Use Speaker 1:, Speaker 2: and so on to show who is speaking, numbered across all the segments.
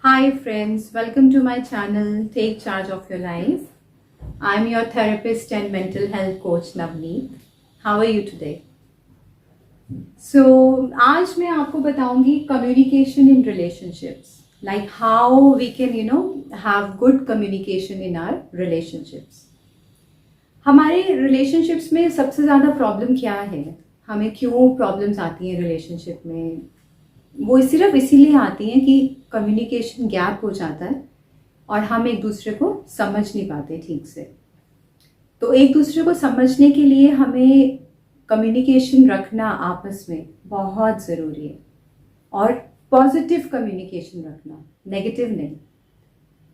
Speaker 1: Hi friends, welcome to my channel Take Charge of Your Life. I'm your therapist and mental health coach Navneet. How are you today? So आज मैं आपको बताऊंगी communication in relationships, like how we can have good communication in our relationships. हमारे relationships में सबसे ज़्यादा problem क्या है? हमें क्यों problems आती हैं relationship में? वो सिर्फ इसीलिए आती हैं कि कम्युनिकेशन गैप हो जाता है और हम एक दूसरे को समझ नहीं पाते ठीक से। तो एक दूसरे को समझने के लिए हमें कम्युनिकेशन रखना आपस में बहुत ज़रूरी है और पॉजिटिव कम्युनिकेशन रखना, नेगेटिव नहीं।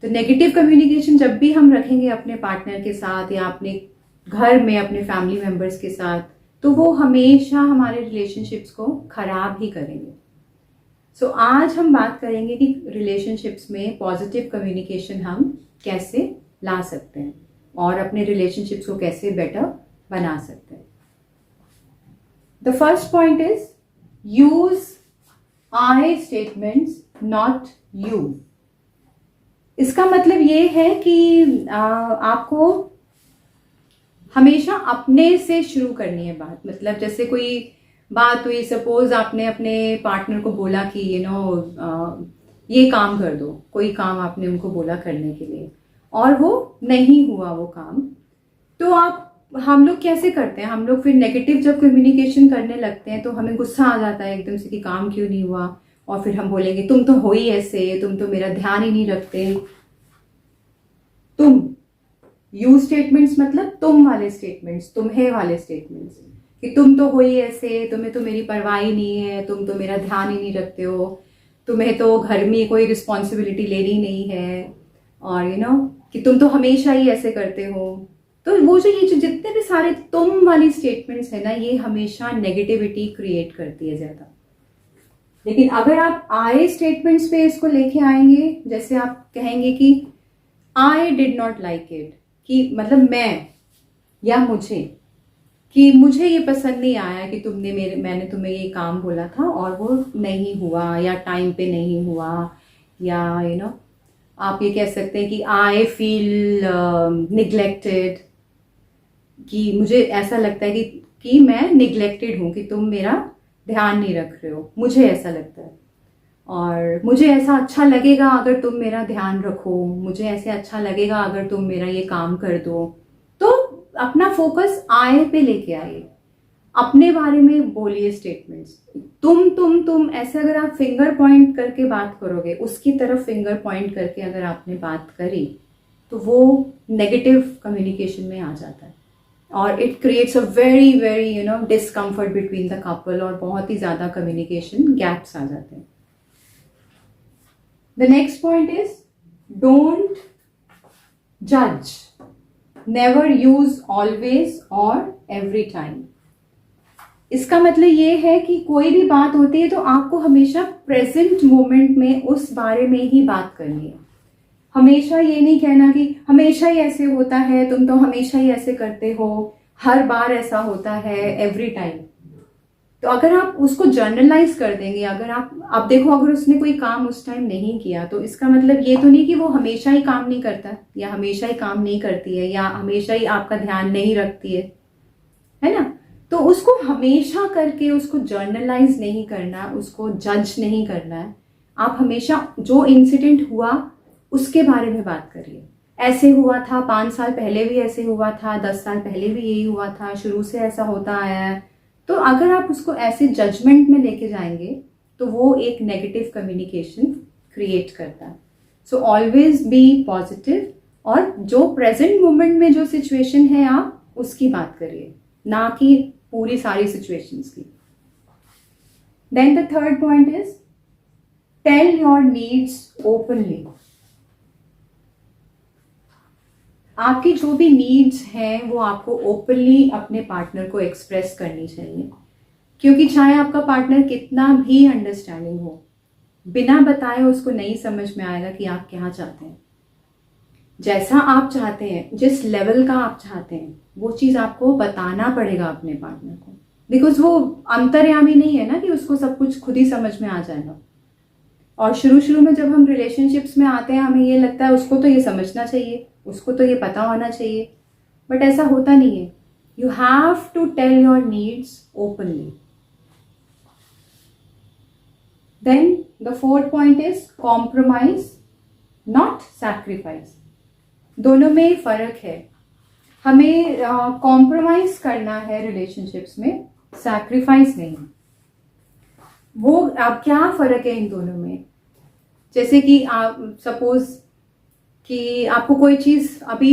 Speaker 1: तो नेगेटिव कम्युनिकेशन जब भी हम रखेंगे अपने पार्टनर के साथ या अपने घर में अपने फैमिली मेम्बर्स के साथ, तो वो हमेशा हमारे रिलेशनशिप्स को खराब ही करेंगे। सो आज हम बात करेंगे कि रिलेशनशिप्स में पॉजिटिव कम्युनिकेशन हम कैसे ला सकते हैं और अपने रिलेशनशिप्स को कैसे बेटर बना सकते हैं। The first point is use I statements, not you. इसका मतलब ये है कि आपको हमेशा अपने से शुरू करनी है बात। मतलब जैसे कोई बात हुई, सपोज आपने अपने पार्टनर को बोला कि ये काम कर दो, कोई काम आपने उनको बोला करने के लिए और वो नहीं हुआ वो काम, तो हम लोग कैसे करते हैं? हम लोग फिर नेगेटिव जब कम्युनिकेशन करने लगते हैं तो हमें गुस्सा आ जाता है एकदम से कि काम क्यों नहीं हुआ, और फिर हम बोलेंगे तुम तो हो ही ऐसे, तुम तो मेरा ध्यान ही नहीं रखते। तुम यू स्टेटमेंट्स मतलब तुम वाले स्टेटमेंट्स, तुम्हें वाले स्टेटमेंट्स कि तुम तो हो ही ऐसे, तुम्हें तो मेरी परवाह ही नहीं है, तुम तो मेरा ध्यान ही नहीं रखते हो, तुम्हें तो घर में कोई रिस्पॉन्सिबिलिटी लेनी नहीं है, और कि तुम तो हमेशा ही ऐसे करते हो। तो वो ये जो जितने भी सारे तुम वाली स्टेटमेंट्स है ना, ये हमेशा नेगेटिविटी क्रिएट करती है ज़्यादा। लेकिन अगर आप आई स्टेटमेंट्स पे इसको लेके आएंगे, जैसे आप कहेंगे कि I did not like it, कि मतलब मैं या मुझे, कि मुझे ये पसंद नहीं आया कि मैंने तुम्हें ये काम बोला था और वो नहीं हुआ या टाइम पे नहीं हुआ, या आप ये कह सकते हैं कि आई फील निग्लेक्टेड, कि मुझे ऐसा लगता है कि मैं निग्लेक्टेड हूँ, कि तुम मेरा ध्यान नहीं रख रहे हो, मुझे ऐसा लगता है, और मुझे ऐसा अच्छा लगेगा अगर तुम मेरा ध्यान रखो, मुझे ऐसे अच्छा लगेगा अगर तुम मेरा ये काम कर दो। तो अपना फोकस आए पे लेके आइए, अपने बारे में बोलिए स्टेटमेंट्स। तुम ऐसे अगर आप फिंगर पॉइंट करके बात करोगे, उसकी तरफ फिंगर पॉइंट करके अगर आपने बात करी, तो वो नेगेटिव कम्युनिकेशन में आ जाता है और it creates a very very discomfort between the couple, और बहुत ही ज़्यादा कम्युनिकेशन गैप्स आ जाते हैं। The next point is don't जज, नेवर यूज ऑलवेज और एवरी टाइम। इसका मतलब ये है कि कोई भी बात होती है तो आपको हमेशा प्रेजेंट मोमेंट में उस बारे में ही बात करनी है। हमेशा ये नहीं कहना कि हमेशा ही ऐसे होता है, तुम तो हमेशा ही ऐसे करते हो, हर बार ऐसा होता है, एवरी टाइम। तो अगर आप उसको जर्नलाइज कर देंगे, अगर आप देखो अगर उसने कोई काम उस टाइम नहीं किया, तो इसका मतलब ये तो नहीं कि वो हमेशा ही काम नहीं करता या हमेशा ही काम नहीं करती है या हमेशा ही आपका ध्यान नहीं रखती है ना। तो उसको हमेशा करके उसको जर्नलाइज नहीं करना, उसको जज नहीं करना है। आप हमेशा जो इंसिडेंट हुआ उसके बारे में बात करिए। ऐसे हुआ था, 5 साल पहले भी ऐसे हुआ था, 10 साल पहले भी यही हुआ था, शुरू से ऐसा होता आया है। तो अगर आप उसको ऐसे जजमेंट में लेके जाएंगे तो वो एक नेगेटिव कम्युनिकेशन क्रिएट करता है। सो ऑलवेज बी पॉजिटिव, और जो प्रेजेंट मोमेंट में जो सिचुएशन है आप उसकी बात करिए, ना कि पूरी सारी सिचुएशंस की। Then the third point is tell your needs openly. आपकी जो भी नीड्स हैं वो आपको ओपनली अपने पार्टनर को एक्सप्रेस करनी चाहिए, क्योंकि चाहे आपका पार्टनर कितना भी अंडरस्टैंडिंग हो, बिना बताए उसको नहीं समझ में आएगा कि आप क्या चाहते हैं। जैसा आप चाहते हैं, जिस लेवल का आप चाहते हैं, वो चीज़ आपको बताना पड़ेगा अपने पार्टनर को, बिकॉज वो अंतर्यामी नहीं है ना कि उसको सब कुछ खुद ही समझ में आ जाएगा। और शुरू शुरू में जब हम रिलेशनशिप्स में आते हैं हमें ये लगता है उसको तो ये समझना चाहिए, उसको तो ये पता होना चाहिए, बट ऐसा होता नहीं है. You have to tell your needs openly. Then the fourth point is compromise not sacrifice. दोनों में फर्क है. हमें कॉम्प्रोमाइज करना है रिलेशनशिप्स में, सैक्रिफाइस नहीं. वो अब क्या फर्क है इन दोनों में? जैसे कि आप सपोज कि आपको कोई चीज़ अभी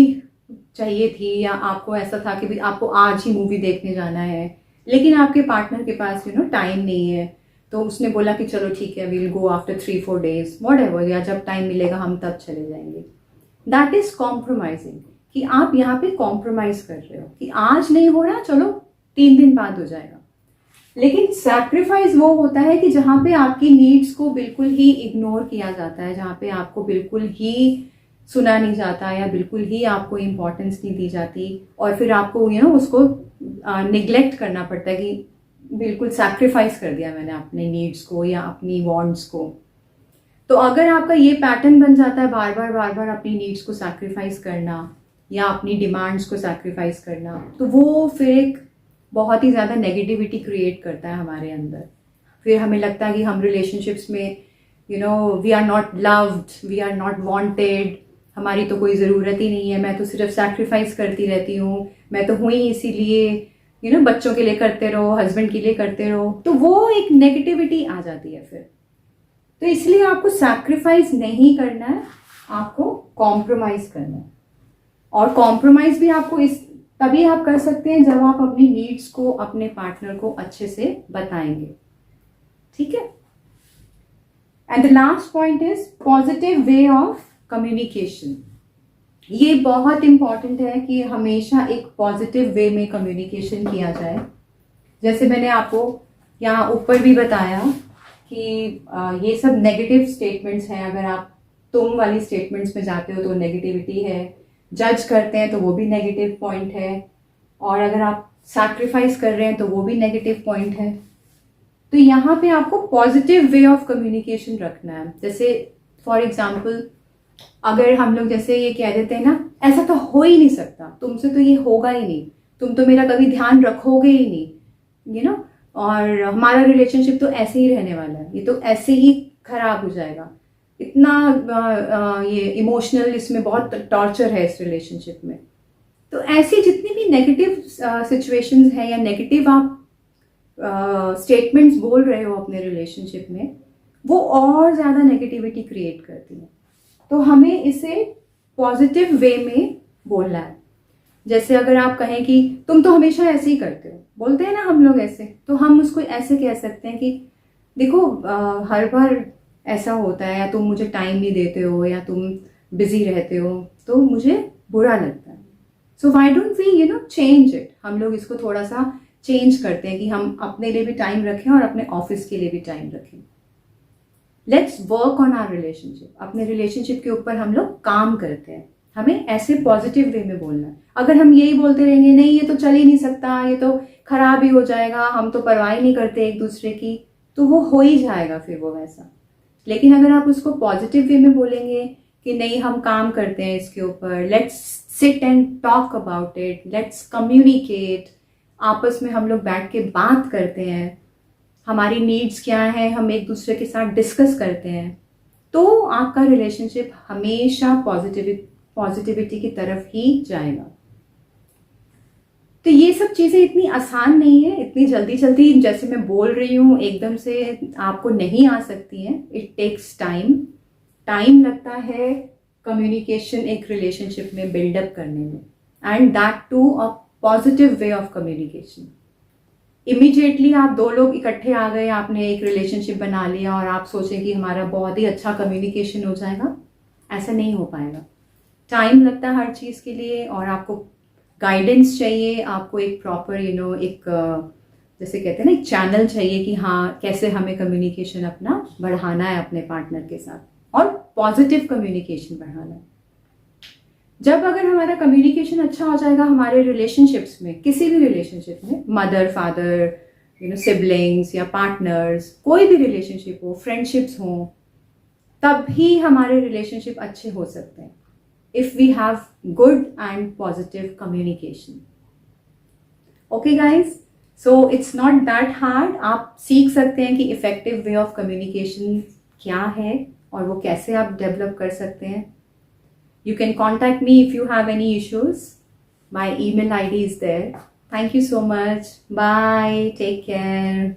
Speaker 1: चाहिए थी या आपको ऐसा था कि भी आपको आज ही मूवी देखने जाना है, लेकिन आपके पार्टनर के पास टाइम नहीं है, तो उसने बोला कि चलो ठीक है we'll go after 3-4 days whatever, या जब टाइम मिलेगा हम तब चले जाएंगे. That is compromising. कि आप यहाँ पे कॉम्प्रोमाइज कर रहे हो कि आज नहीं हो रहा, चलो 3 दिन बाद हो जाएगा. लेकिन सैक्रिफाइस वो होता है कि जहाँ पे आपकी नीड्स को बिल्कुल ही इग्नोर किया जाता है, जहाँ पे आपको बिल्कुल ही सुना नहीं जाता या बिल्कुल ही आपको इम्पोर्टेंस नहीं दी जाती, और फिर आपको उसको निग्लेक्ट करना पड़ता है कि बिल्कुल सैक्रिफाइस कर दिया मैंने अपने नीड्स को या अपनी वांट्स को. तो अगर आपका ये पैटर्न बन जाता है बार बार अपनी नीड्स को सैक्रिफाइस करना या अपनी डिमांड्स को सैक्रिफाइस करना, तो वो फिर एक बहुत ही ज़्यादा नेगेटिविटी क्रिएट करता है हमारे अंदर. फिर हमें लगता है कि हम रिलेशनशिप्स में we are not loved, we are not wanted, हमारी तो कोई ज़रूरत ही नहीं है, मैं तो सिर्फ सैक्रिफाइस करती रहती हूँ, मैं तो हुई इसीलिए बच्चों के लिए करते रहो, हस्बैंड के लिए करते रहो. तो वो एक नेगेटिविटी आ जाती है फिर. तो इसलिए आपको सैक्रिफाइस नहीं करना है, आपको कॉम्प्रोमाइज करना है. और कॉम्प्रोमाइज भी आपको तभी आप कर सकते हैं जब आप अपनी नीड्स को अपने पार्टनर को अच्छे से बताएंगे. ठीक है. And the last point is positive way of communication. ये बहुत इंपॉर्टेंट है कि हमेशा एक पॉजिटिव वे में कम्युनिकेशन किया जाए. जैसे मैंने आपको यहाँ ऊपर भी बताया कि ये सब नेगेटिव स्टेटमेंट्स हैं. अगर आप तुम वाली स्टेटमेंट्स में जाते हो तो नेगेटिविटी है, जज करते हैं तो वो भी नेगेटिव पॉइंट है, और अगर आप सैक्रिफाइस कर रहे हैं तो वो भी नेगेटिव पॉइंट है. तो यहाँ पे आपको पॉजिटिव वे ऑफ कम्युनिकेशन रखना है. जैसे फॉर एग्जाम्पल अगर हम लोग जैसे ये कह देते हैं ना, ऐसा तो हो ही नहीं सकता, तुमसे तो ये होगा ही नहीं, तुम तो मेरा कभी ध्यान रखोगे ही नहीं, और हमारा रिलेशनशिप तो ऐसे ही रहने वाला है, ये तो ऐसे ही खराब हो जाएगा, इतना ये इमोशनल, इसमें बहुत टॉर्चर है इस रिलेशनशिप में. तो ऐसी जितनी भी नेगेटिव सिचुएशंस हैं या नेगेटिव आप स्टेटमेंट्स बोल रहे हो अपने रिलेशनशिप में, वो और ज़्यादा नेगेटिविटी क्रिएट करती हैं. तो हमें इसे पॉजिटिव वे में बोलना है. जैसे अगर आप कहें कि तुम तो हमेशा ऐसे ही करते हो, बोलते हैं ना हम लोग ऐसे, तो हम उसको ऐसे कह सकते हैं कि देखो हर बार ऐसा होता है, या तुम मुझे टाइम नहीं देते हो या तुम बिजी रहते हो, तो मुझे बुरा लगता है. So why don't we change it. हम लोग इसको थोड़ा सा चेंज करते हैं कि हम अपने लिए भी टाइम रखें और अपने ऑफिस के लिए भी टाइम रखें. Let's work on our relationship. अपने रिलेशनशिप के ऊपर हम लोग काम करते हैं. हमें ऐसे पॉजिटिव वे में बोलना है. अगर हम यही बोलते रहेंगे नहीं ये तो चल ही नहीं सकता, ये तो खराब ही हो जाएगा, हम तो परवाह ही नहीं करते एक दूसरे की, तो वो हो ही जाएगा फिर वो वैसा. लेकिन अगर आप उसको पॉजिटिव वे में बोलेंगे कि नहीं हम काम करते हैं इसके ऊपर, let's sit and talk about it, let's communicate, आपस में हम लोग बैठ के बात करते हैं, हमारी नीड्स क्या है हम एक दूसरे के साथ डिस्कस करते हैं, तो आपका रिलेशनशिप हमेशा पॉजिटिविटी की तरफ ही जाएगा. तो ये सब चीज़ें इतनी आसान नहीं है, इतनी जल्दी जल्दी जैसे मैं बोल रही हूँ एकदम से आपको नहीं आ सकती हैं. इट टेक्स टाइम लगता है कम्युनिकेशन एक रिलेशनशिप में बिल्डअप करने में, and that too a positive way of communication. Immediately आप दो लोग इकट्ठे आ गए, आपने एक रिलेशनशिप बना लिया और आप सोचें कि हमारा बहुत ही अच्छा कम्युनिकेशन हो जाएगा, ऐसा नहीं हो पाएगा. टाइम लगता है हर चीज़ के लिए, और आपको गाइडेंस चाहिए, आपको एक प्रॉपर एक जैसे कहते हैं ना एक चैनल चाहिए कि हाँ कैसे हमें कम्युनिकेशन अपना बढ़ाना है अपने पार्टनर के साथ, और पॉजिटिव कम्युनिकेशन बढ़ाना है. जब अगर हमारा कम्युनिकेशन अच्छा हो जाएगा हमारे रिलेशनशिप्स में, किसी भी रिलेशनशिप में, मदर फादर सिबलिंग्स या पार्टनर्स, कोई भी रिलेशनशिप हो, फ्रेंडशिप्स हो, तभी हमारे रिलेशनशिप अच्छे हो सकते हैं, if we have good and positive communication. Okay guys, so it's not that hard. आप सीख सकते हैं कि इफेक्टिव वे ऑफ कम्युनिकेशन क्या है और वो कैसे आप डेवलप कर सकते हैं. You can contact me if you have any issues. My email ID is there. Thank you so much. Bye. Take care.